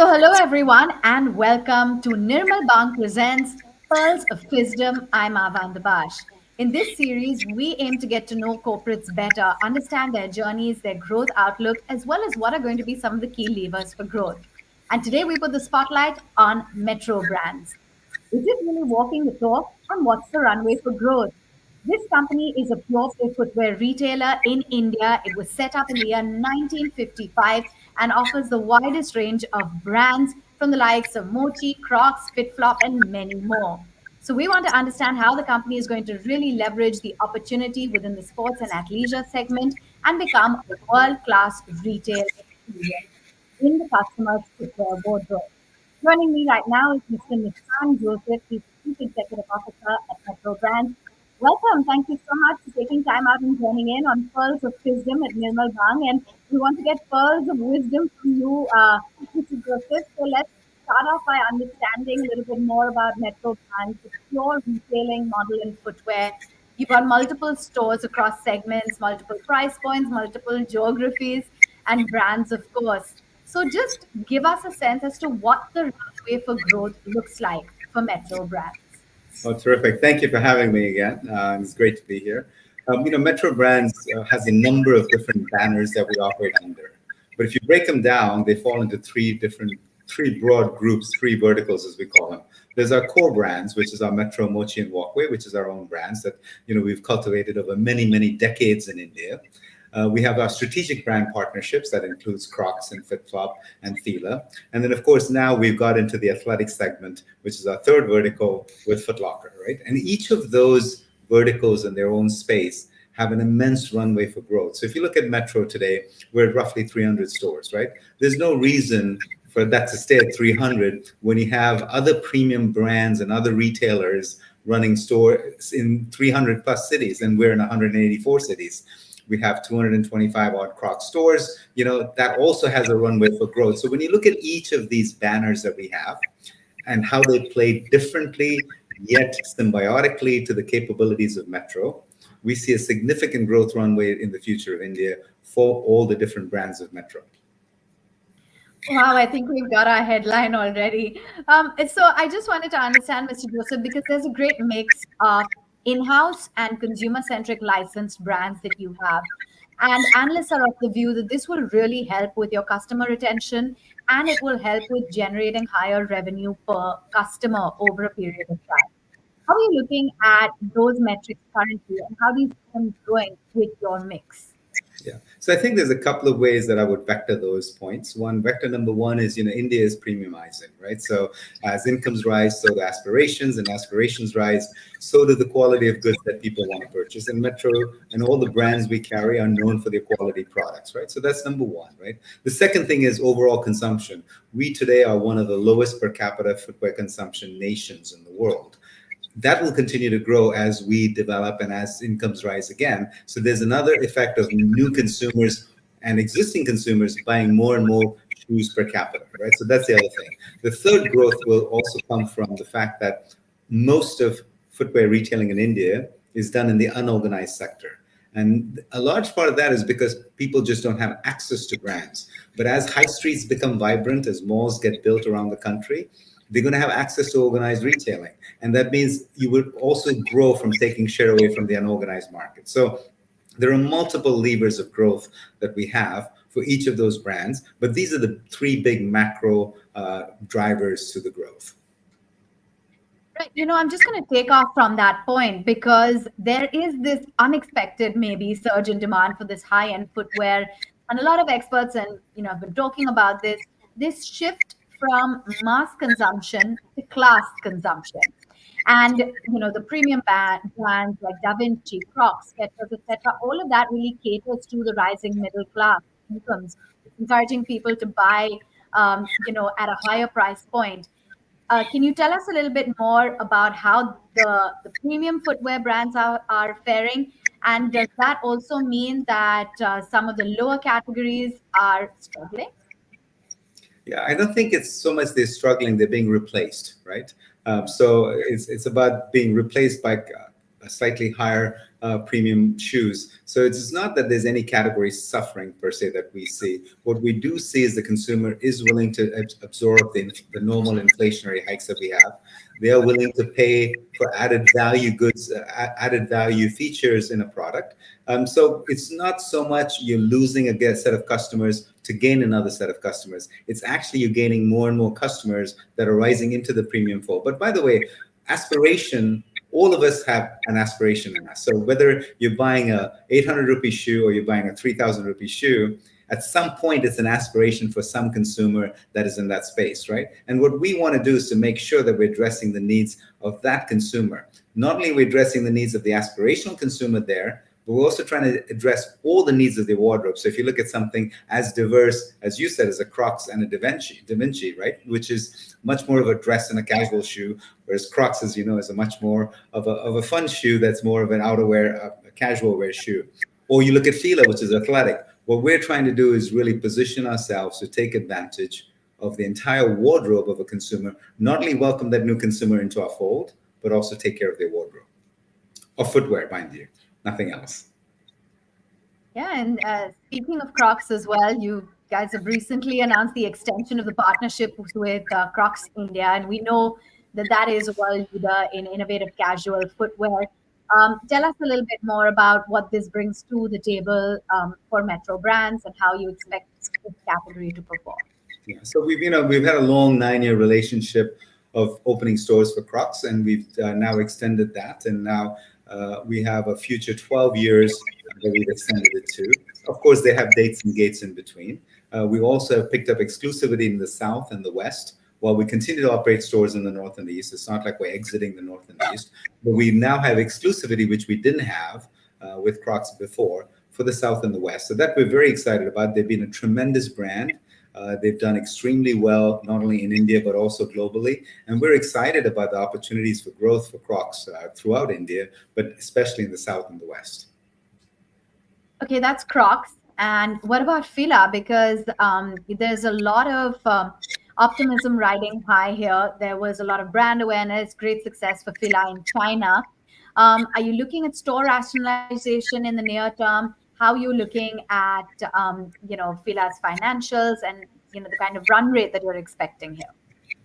Hello everyone, and welcome to Nirmal Bang presents Pearls of Fisdom. I'm Avan Bash. In this series, we aim to get to know corporates better, understand their journeys, their growth outlook, as well as what are going to be some of the key levers for growth. And today we put the spotlight on metro brands. Is it really walking the talk? And what's the runway for growth? This company is a pure play footwear retailer in India. It was set up in the year 1955 and offers the widest range of brands from the likes of Mochi, Crocs, FitFlop, and many more. So, we want to understand how the company is going to really leverage the opportunity within the sports and athleisure segment and become a world class retail experience in the customer's footwear wardrobe. Joining me right now is Mr. Nissan Joseph. He's the Chief Executive Officer at Metro Brands. Welcome. Thank you so much for taking time out and joining in on Pearls of Wisdom at Nirmal Bang. And we want to get pearls of wisdom from you, Mr. Joseph. So let's start off by understanding a little bit more about Metro Brands, the pure retailing model in footwear. You've got multiple stores across segments, multiple price points, multiple geographies, and brands, of course. So just give us a sense as to what the runway for growth looks like for Metro Brands. Oh, terrific. Thank you for having me again. It's great to be here. Metro Brands has a number of different banners that we operate under. But if you break them down, they fall into three broad groups, three verticals, as we call them. There's our core brands, which is our Metro, Mochi, and Walkway, which is our own brands that, we've cultivated over many, many decades in India. We have our strategic brand partnerships that includes Crocs and FitFlop and FILA. And then, of course, now we've got into the athletic segment, which is our third vertical with Foot Locker, right? And each of those verticals in their own space have an immense runway for growth. So if you look at Metro today, we're at roughly 300 stores, right? There's no reason for that to stay at 300 when you have other premium brands and other retailers running stores in 300 plus cities, and we're in 184 cities. We have 225 odd Crocs stores. That also has a runway for growth. So when you look at each of these banners that we have and how they play differently yet symbiotically to the capabilities of Metro, we see a significant growth runway in the future of India for all the different brands of Metro. Wow, I think we've got our headline already. So I just wanted to understand, Mr. Joseph, because there's a great mix of in-house and consumer-centric licensed brands that you have. And analysts are of the view that this will really help with your customer retention and it will help with generating higher revenue per customer over a period of time. How are you looking at those metrics currently and how do you see them growing with your mix? Yeah. So I think there's a couple of ways that I would vector those points. Vector number one is, India is premiumizing, right? So as incomes rise, so the aspirations, and aspirations rise, so do the quality of goods that people want to purchase. And Metro and all the brands we carry are known for their quality products, right? So that's number one, right? The second thing is overall consumption. We today are one of the lowest per capita footwear consumption nations in the world. That will continue to grow as we develop and as incomes rise again. So there's another effect of new consumers and existing consumers buying more and more shoes per capita, right? So that's the other thing. The third growth will also come from the fact that most of footwear retailing in India is done in the unorganized sector. And a large part of that is because people just don't have access to brands. But as high streets become vibrant, as malls get built around the country, they're going to have access to organized retailing. And that means you would also grow from taking share away from the unorganized market. So there are multiple levers of growth that we have for each of those brands, but these are the three big macro drivers to the growth. Right. I'm just going to take off from that point because there is this unexpected maybe surge in demand for this high-end footwear. And a lot of experts and, have been talking about this shift from mass consumption to class consumption. And, the premium brands like Da Vinci, Crocs, Skechers, etc., all of that really caters to the rising middle class incomes, encouraging people to buy, at a higher price point. Can you tell us a little bit more about how the premium footwear brands are faring? And does that also mean that some of the lower categories are struggling? Yeah, I don't think it's so much they're struggling; they're being replaced, right? So it's about being replaced by slightly higher premium shoes. So it's not that there's any category suffering per se that we see. What we do see is the consumer is willing to absorb the normal inflationary hikes that we have. They are willing to pay for added value goods, added value features in a product. So it's not so much you're losing a set of customers to gain another set of customers. It's actually you're gaining more and more customers that are rising into the premium fold. But by the way, aspiration, all of us have an aspiration in us. So whether you're buying a 800 rupee shoe or you're buying a 3,000 rupee shoe, at some point it's an aspiration for some consumer that is in that space, right? And what we want to do is to make sure that we're addressing the needs of that consumer. Not only are we addressing the needs of the aspirational consumer there, but we're also trying to address all the needs of the wardrobe. So if you look at something as diverse, as you said, as a Crocs and a Da Vinci, right? Which is much more of a dress and a casual shoe, whereas Crocs, as you know, is a much more of a fun shoe that's more of an outerwear, a casual wear shoe. Or you look at FILA, which is athletic. What we're trying to do is really position ourselves to take advantage of the entire wardrobe of a consumer, not only welcome that new consumer into our fold, but also take care of their wardrobe. Or footwear, mind you, nothing else. Yeah, and speaking of Crocs as well, you guys have recently announced the extension of the partnership with Crocs India, and we know that that is a world leader in innovative casual footwear. Tell us a little bit more about what this brings to the table for Metro Brands and how you expect this category to perform. Yeah. So we've had a long 9-year relationship of opening stores for Crocs, and we've now extended that, and now we have a future 12 years that we've extended it to. Of course, they have dates and gates in between. We also have picked up exclusivity in the South and the West, while we continue to operate stores in the North and the East. It's not like we're exiting the North and the East, but we now have exclusivity, which we didn't have with Crocs before, for the South and the West. So that we're very excited about. They've been a tremendous brand. They've done extremely well, not only in India, but also globally. And we're excited about the opportunities for growth for Crocs throughout India, but especially in the South and the West. Okay, that's Crocs. And what about FILA? Because there's a lot of optimism riding high here. There was a lot of brand awareness, great success for FILA in China. Are you looking at store rationalization in the near term? How are you looking at FILA's financials and the kind of run rate that you're expecting here?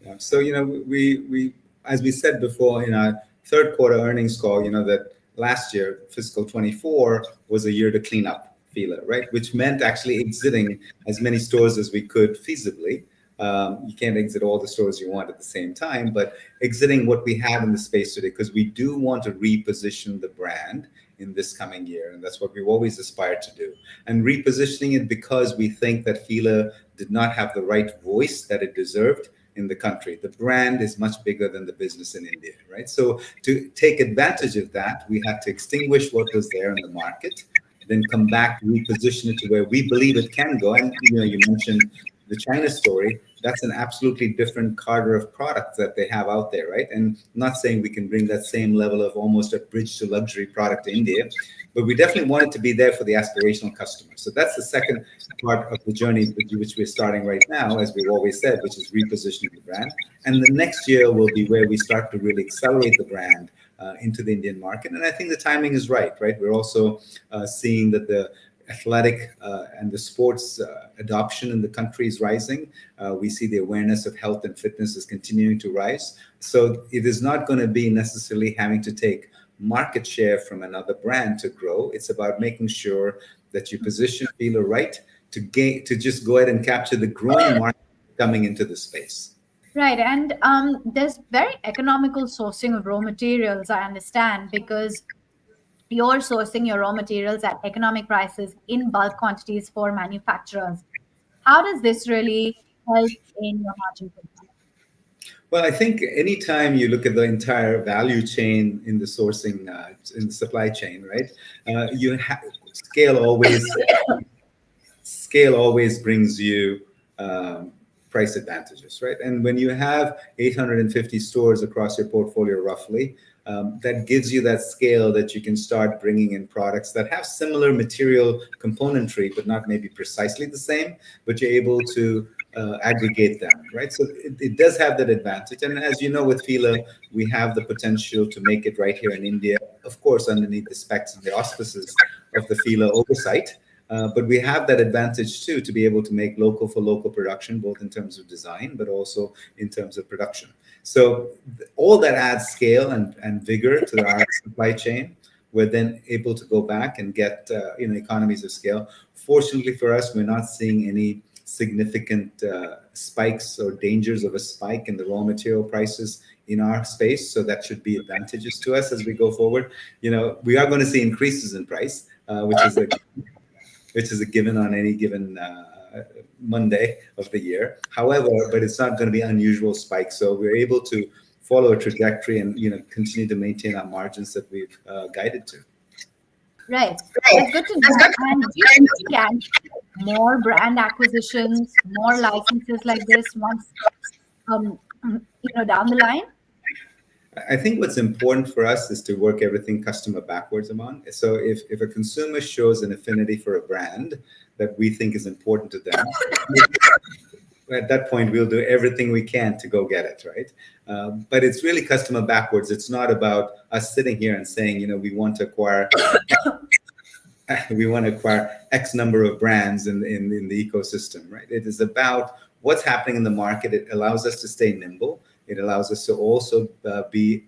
Yeah. So we as we said before in our third quarter earnings call, that last year, fiscal 24, was a year to clean up FILA, right? Which meant actually exiting as many stores as we could feasibly. You can't exit all the stores you want at the same time, but exiting what we have in the space today, because we do want to reposition the brand in this coming year. And that's what we've always aspired to do. And repositioning it because we think that FILA did not have the right voice that it deserved in the country. The brand is much bigger than the business in India, right? So to take advantage of that, we had to extinguish what was there in the market, then come back, reposition it to where we believe it can go. And you mentioned the China story. That's an absolutely different cadre of products that they have out there, right? And I'm not saying we can bring that same level of almost a bridge to luxury product to India, but we definitely want it to be there for the aspirational customer. So that's the second part of the journey which we're starting right now, as we've always said, which is repositioning the brand. And the next year will be where we start to really accelerate the brand into the Indian market. And I think the timing is right? We're also seeing that the athletic and the sports adoption in the country is rising. We see the awareness of health and fitness is continuing to rise. So it is not going to be necessarily having to take market share from another brand to grow. It's about making sure that you position FILA right to just go ahead and capture the growing market coming into the space. Right. And there's very economical sourcing of raw materials, I understand, because you're sourcing your raw materials at economic prices in bulk quantities for manufacturers. How does this really help in your margin profile? Well, I think anytime you look at the entire value chain in the sourcing, in the supply chain, right? You have scale always brings you price advantages, right? And when you have 850 stores across your portfolio, roughly, that gives you that scale that you can start bringing in products that have similar material componentry, but not maybe precisely the same, but you're able to aggregate them, right? So it does have that advantage. And as you know, with FILA, we have the potential to make it right here in India of course, underneath the specs and the auspices of the FILA oversight. But we have that advantage too, to be able to make local for local production, both in terms of design, but also in terms of production. So all that adds scale and vigor to our supply chain. We're then able to go back and get economies of scale. Fortunately for us, we're not seeing any significant spikes or dangers of a spike in the raw material prices in our space. So that should be advantageous to us as we go forward. We are going to see increases in price, which is a given on any given Monday of the year. However, but it's not going to be unusual spikes. So we're able to follow a trajectory and continue to maintain our margins that we've guided to. Right. That's good to know. And do you think we can more brand acquisitions, more licenses like this once, down the line? I think what's important for us is to work everything customer backwards among. So if a consumer shows an affinity for a brand that we think is important to them, at that point, we'll do everything we can to go get it, right? But it's really customer backwards. It's not about us sitting here and saying, we want to acquire X number of brands in the ecosystem, right? It is about what's happening in the market. It allows us to stay nimble. It allows us to also be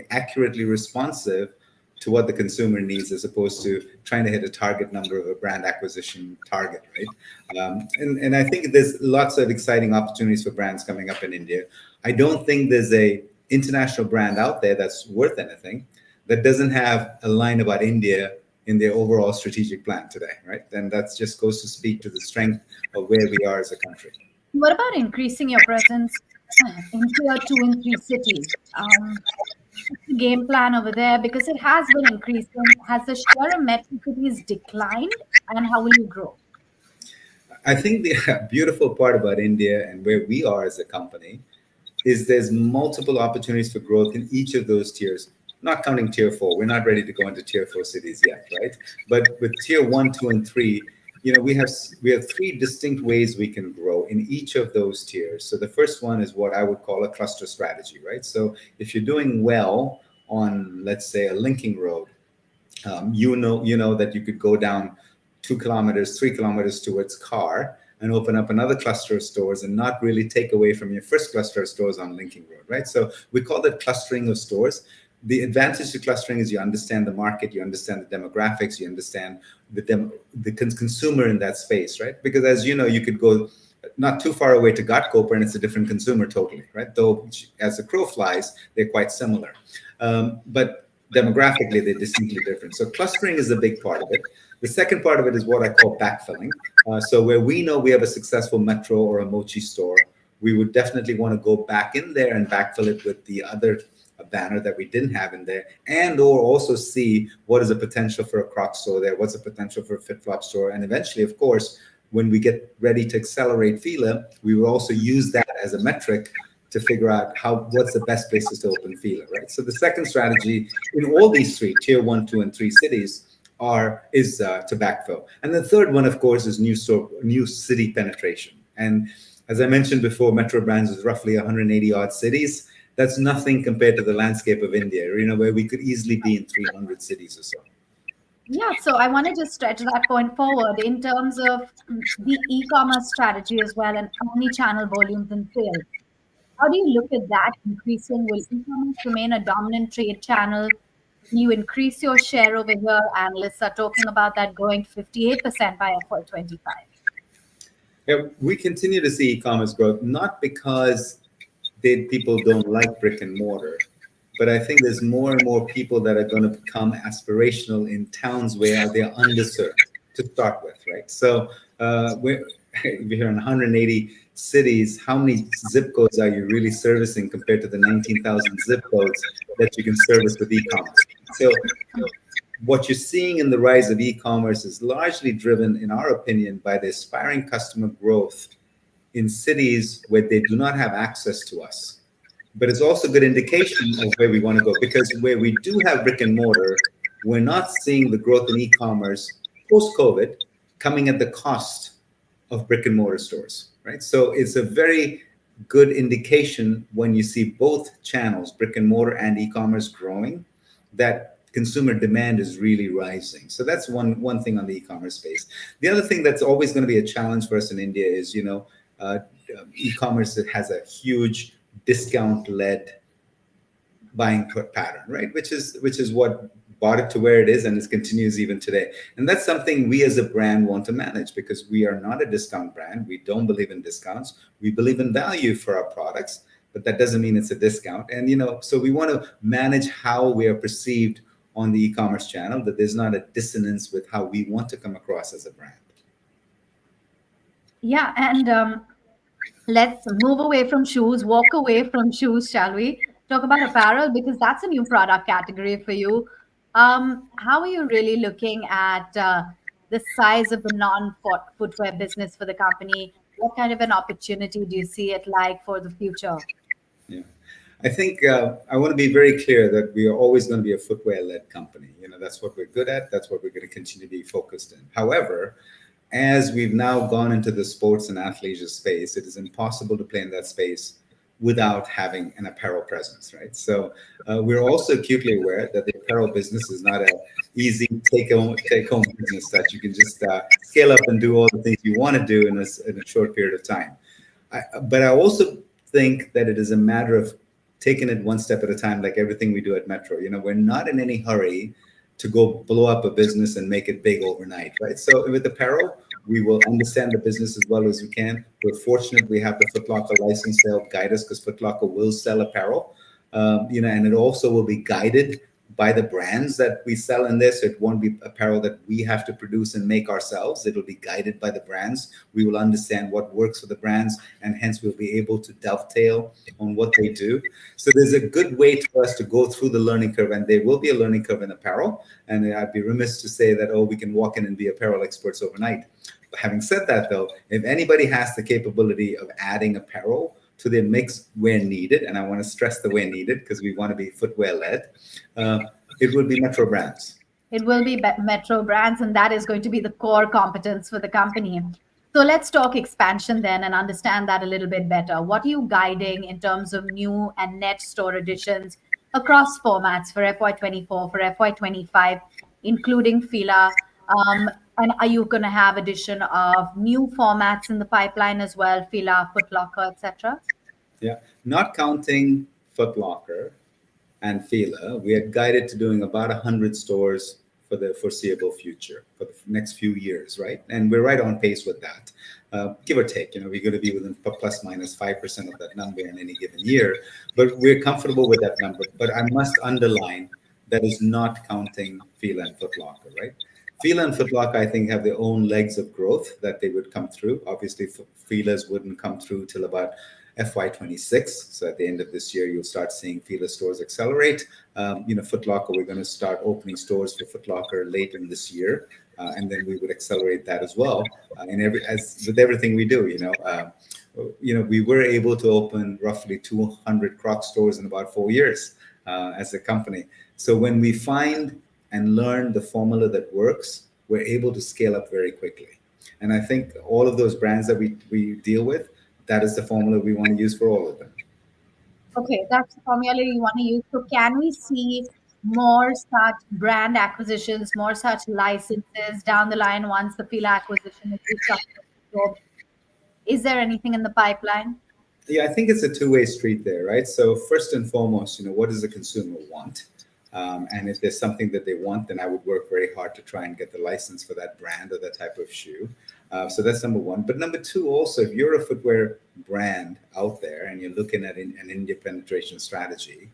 accurately responsive to what the consumer needs, as opposed to trying to hit a target number of a brand acquisition target, right? And I think there's lots of exciting opportunities for brands coming up in India. I don't think there's a international brand out there that's worth anything that doesn't have a line about India in their overall strategic plan today, right? And that just goes to speak to the strength of where we are as a country. What about increasing your presence in tier 2 and 3 cities? What's the game plan over there? Because it has been increasing. Has the share of metro cities declined, and how will you grow? I think the beautiful part about India and where we are as a company is there's multiple opportunities for growth in each of those tiers, not counting tier 4. We're not ready to go into tier 4 cities yet, right? But with tier 1, 2, and 3, we have 3 distinct ways we can grow in each of those tiers. So the first one is what I would call a cluster strategy, right? So if you're doing well on, let's say, a linking road, you know that you could go down 2 kilometers, 3 kilometers towards Car and open up another cluster of stores and not really take away from your first cluster of stores on linking road, right? So we call that clustering of stores. The advantage to clustering is you understand the market, you understand the demographics, you understand the consumer in that space, right? Because as you know, you could go not too far away to Ghatkopar and it's a different consumer totally, right? Though as the crow flies, they're quite similar. But demographically, they're distinctly different. So clustering is a big part of it. The second part of it is what I call backfilling. So where we know we have a successful Metro or a Mochi store, we would definitely want to go back in there and backfill it with the other banner that we didn't have in there, and or also see what is the potential for a Crocs store there, what's the potential for a FitFlop store, and eventually, of course, when we get ready to accelerate FILA, we will also use that as a metric to figure out what's the best places to open FILA, right? So the second strategy in all these 3, tier 1, 2, and 3 cities is to backfill. And the third one, of course, is new city penetration. And as I mentioned before, Metro Brands is roughly 180 odd cities. That's nothing compared to the landscape of India, where we could easily be in 300 cities or so. Yeah, so I want to just stretch that point forward in terms of the e-commerce strategy as well and omni-channel volumes and sales. How do you look at that increasing? Will e-commerce remain a dominant trade channel? Will you increase your share over here? Analysts are talking about that going to 58% by FY25. Yeah, we continue to see e-commerce growth, not because people don't like brick and mortar, but I think there's more and more people that are going to become aspirational in towns where they're underserved to start with, right? So we're in 180 cities. How many zip codes are you really servicing compared to the 19,000 zip codes that you can service with e-commerce? So what you're seeing in the rise of e-commerce is largely driven, in our opinion, by the aspiring customer growth in cities where they do not have access to us. But it's also a good indication of where we want to go, because where we do have brick and mortar, we're not seeing the growth in e-commerce post-COVID coming at the cost of brick and mortar stores, right? So it's a very good indication when you see both channels, brick and mortar and e-commerce, growing, that consumer demand is really rising. So that's one thing on the e-commerce space. The other thing that's always going to be a challenge for us in India is, uh, e-commerce that has a huge discount-led buying pattern, right? Which is what brought it to where it is, and it continues even today. And that's something we as a brand want to manage, because we are not a discount brand. We don't believe in discounts. We believe in value for our products, but that doesn't mean it's a discount. And so we want to manage how we are perceived on the e-commerce channel, that there's not a dissonance with how we want to come across as a brand. Yeah, and let's move away from shoes, walk away from shoes, shall we? Talk about apparel because that's a new product category for you. How are you really looking at the size of the non-footwear business for the company? What kind of an opportunity do you see it like for the future? Yeah. I think I want to be very clear that we are always going to be a footwear-led company. That's what we're good at. That's what we're going to continue to be focused in. However, as we've now gone into the sports and athleisure space, it is impossible to play in that space without having an apparel presence, right? So we're also acutely aware that the apparel business is not a easy take home business that you can just scale up and do all the things you want to do in a short period of time. But I also think that it is a matter of taking it one step at a time, like everything we do at Metro. We're not in any hurry to go blow up a business and make it big overnight, right? So with apparel, we will understand the business as well as we can. We're fortunate we have the Foot Locker license to help guide us, because Foot Locker will sell apparel, and it also will be guided by the brands that we sell in this. It won't be apparel that we have to produce and make ourselves. It'll be guided by the brands. We will understand what works for the brands, and hence we'll be able to dovetail on what they do. So there's a good way for us to go through the learning curve, and there will be a learning curve in apparel. And I'd be remiss to say that, oh, we can walk in and be apparel experts overnight. But having said that, though, if anybody has the capability of adding apparel to their mix where needed, and I want to stress the where needed because we want to be footwear led, it would be Metro Brands. It will be Metro Brands, and that is going to be the core competence for the company. So let's talk expansion then and understand that a little bit better. What are you guiding in terms of new and net store additions across formats for FY24, for FY25, including FILA? And are you going to have addition of new formats in the pipeline as well, FILA, Foot Locker, etc.? Yeah, not counting Foot Locker and FILA, we are guided to doing about 100 stores for the foreseeable future, for the next few years, right? And we're right on pace with that, give or take. We're going to be within plus minus 5% of that number in any given year, but we're comfortable with that number. But I must underline that is not counting FILA and Foot Locker, right? FILA and Foot Locker, I think, have their own legs of growth that they would come through. Obviously, FILA's wouldn't come through till about FY26. So at the end of this year, you'll start seeing FILA stores accelerate. Foot Locker, we're going to start opening stores for Foot Locker late in this year. And then we would accelerate that as well. As with everything we do, we were able to open roughly 200 Crocs stores in about 4 years as a company. So when we find and learn the formula that works, we're able to scale up very quickly. And I think all of those brands that we deal with, that is the formula we want to use for all of them. Okay, that's the formula you want to use. So can we see more such brand acquisitions, more such licenses down the line once the FILA acquisition is restructured? Is there anything in the pipeline? Yeah, I think it's a two-way street there, right? So first and foremost, what does the consumer want? And if there's something that they want, then I would work very hard to try and get the license for that brand or that type of shoe. So that's number one. But number two, also, if you're a footwear brand out there and you're looking at an India penetration strategy,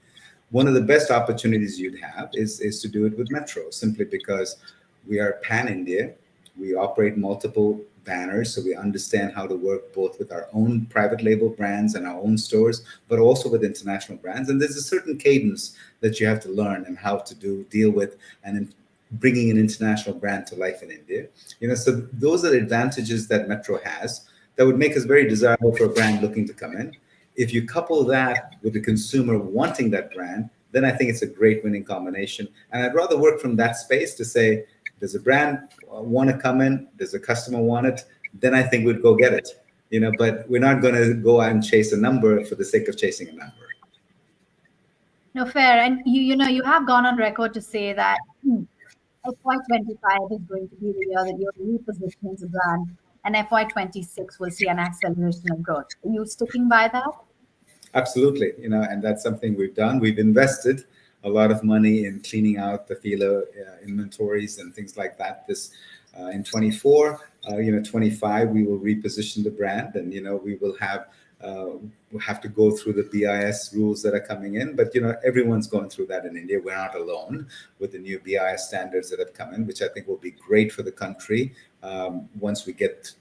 one of the best opportunities you'd have is to do it with Metro, simply because we are pan-India. We operate multiple banners, so we understand how to work both with our own private label brands and our own stores, but also with international brands. And there's a certain cadence that you have to learn and how to deal with, and in bringing an international brand to life in India. So those are the advantages that Metro has that would make us very desirable for a brand looking to come in. If you couple that with the consumer wanting that brand, then I think it's a great winning combination. And I'd rather work from that space to say, does a brand want to come in? Does a customer want it? Then I think we'd go get it. But we're not going to go out and chase a number for the sake of chasing a number. No, fair. And you have gone on record to say that FY25 is going to be the year that you're repositioning the brand, and FY26 will see an acceleration of growth. Are you sticking by that? Absolutely, and that's something we've done. We've invested a lot of money in cleaning out the FILA inventories and things like that. This in 24, 25, we will reposition the brand, and we will have we'll have to go through the BIS rules that are coming in. But everyone's going through that in India. We're not alone with the new BIS standards that have come in, which I think will be great for the country once we get.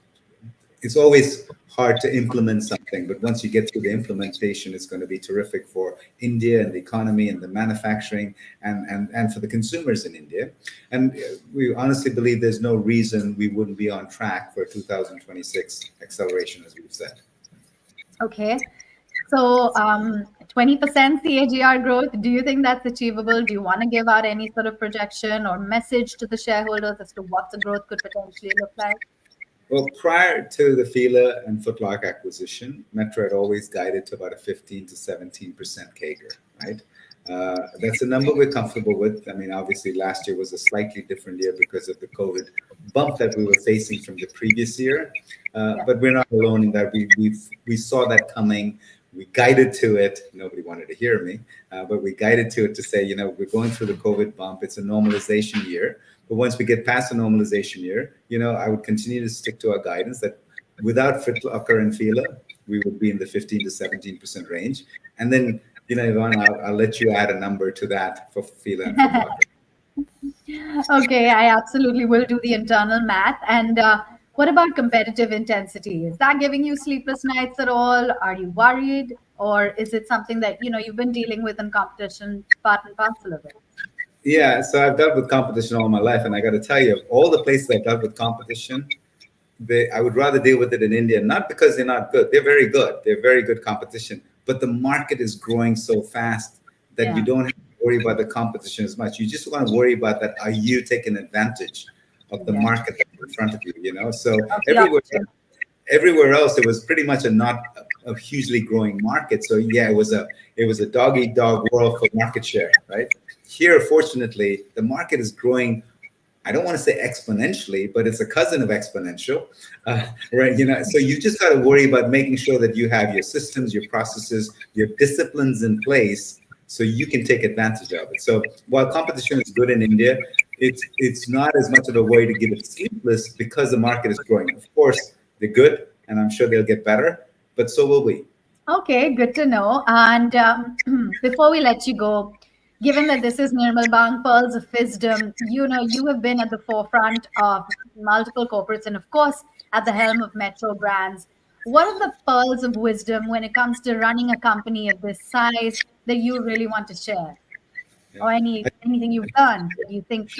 It's always hard to implement something, but once you get through the implementation, it's going to be terrific for India and the economy and the manufacturing and for the consumers in India. And we honestly believe there's no reason we wouldn't be on track for 2026 acceleration, as we've said. Okay. So 20% CAGR growth, do you think that's achievable? Do you want to give out any sort of projection or message to the shareholders as to what the growth could potentially look like? Well, prior to the FILA and Footlock acquisition, Metro had always guided to about a 15 to 17% CAGR, right? That's a number we're comfortable with. I mean, obviously, last year was a slightly different year because of the COVID bump that we were facing from the previous year. But we're not alone in that. We saw that coming. We guided to it. Nobody wanted to hear me, but we guided to it to say, we're going through the COVID bump. It's a normalization year. But once we get past the normalization year, I would continue to stick to our guidance that without Footlocker and FILA, we would be in the 15 to 17% range. And then, Yvonne, I'll let you add a number to that for FILA and Footlocker. Okay, I absolutely will do the internal math. And what about competitive intensity? Is that giving you sleepless nights at all? Are you worried? Or is it something that, you've been dealing with in competition, part and parcel of it? Yeah, so I've dealt with competition all my life, and I got to tell you, of all the places I've dealt with competition, I would rather deal with it in India, not because they're not good. They're very good. They're very good competition, but the market is growing so fast that you don't have to worry about the competition as much. You just want to worry about that. Are you taking advantage of the market that's in front of you? So everywhere else, it was pretty much not a hugely growing market. So yeah, it was a dog eat dog world for market share, right? Here, fortunately, the market is growing. I don't want to say exponentially, but it's a cousin of exponential, right? So you just got to worry about making sure that you have your systems, your processes, your disciplines in place, so you can take advantage of it. So while competition is good in India, it's not as much of a worry to get it sleepless because the market is growing. Of course, they're good, and I'm sure they'll get better, but so will we. Okay, good to know. And before we let you go, given that this is Nirmal Bang, Pearls of Fisdom, you have been at the forefront of multiple corporates and, of course, at the helm of Metro Brands. What are the pearls of wisdom when it comes to running a company of this size that you really want to share? Yeah. Or anything you've learned that you think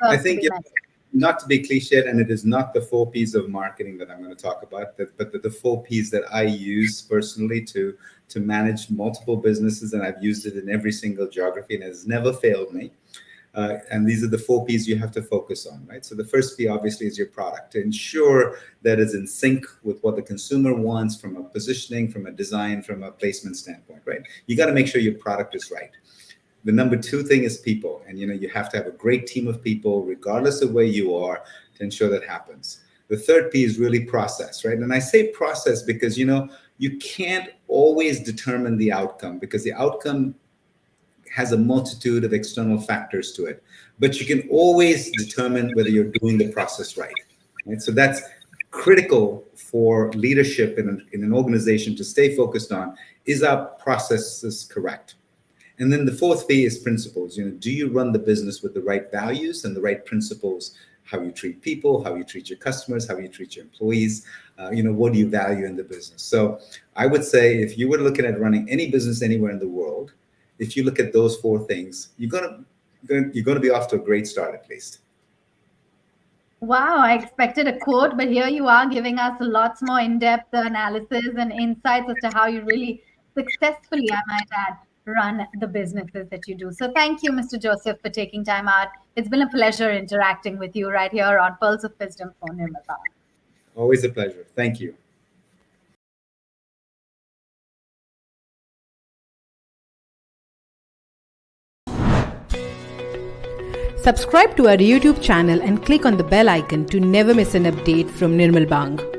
I deserves to think be mentioned? not to be cliched, and it is not the 4 Ps of marketing that I'm going to talk about, but the 4 Ps that I use personally to manage multiple businesses, and I've used it in every single geography, and it has never failed me. And these are the 4 Ps you have to focus on, right? So the first P obviously is your product, to ensure that it's in sync with what the consumer wants from a positioning, from a design, from a placement standpoint, right? You got to make sure your product is right. The number 2 thing is people, and you have to have a great team of people, regardless of where you are, to ensure that happens. The third P is really process, right? And I say process because you can't always determine the outcome, because the outcome has a multitude of external factors to it, but you can always determine whether you're doing the process right? So that's critical for leadership in an organization to stay focused on: is our processes correct? And then the fourth P is principles. Do you run the business with the right values and the right principles? How you treat people, how you treat your customers, how you treat your employees. What do you value in the business? So I would say, if you were looking at running any business anywhere in the world, if you look at those 4 things, you're gonna be off to a great start, at least. Wow, I expected a quote, but here you are giving us lots more in-depth analysis and insights as to how you really successfully, I might add, run the businesses that you do. So thank you, Mr. Joseph, for taking time out. It's been a pleasure interacting with you right here on Pearls of Wisdom for Nirmal. Always a pleasure. Thank you. Subscribe to our YouTube channel and click on the bell icon to never miss an update from Nirmal Bang.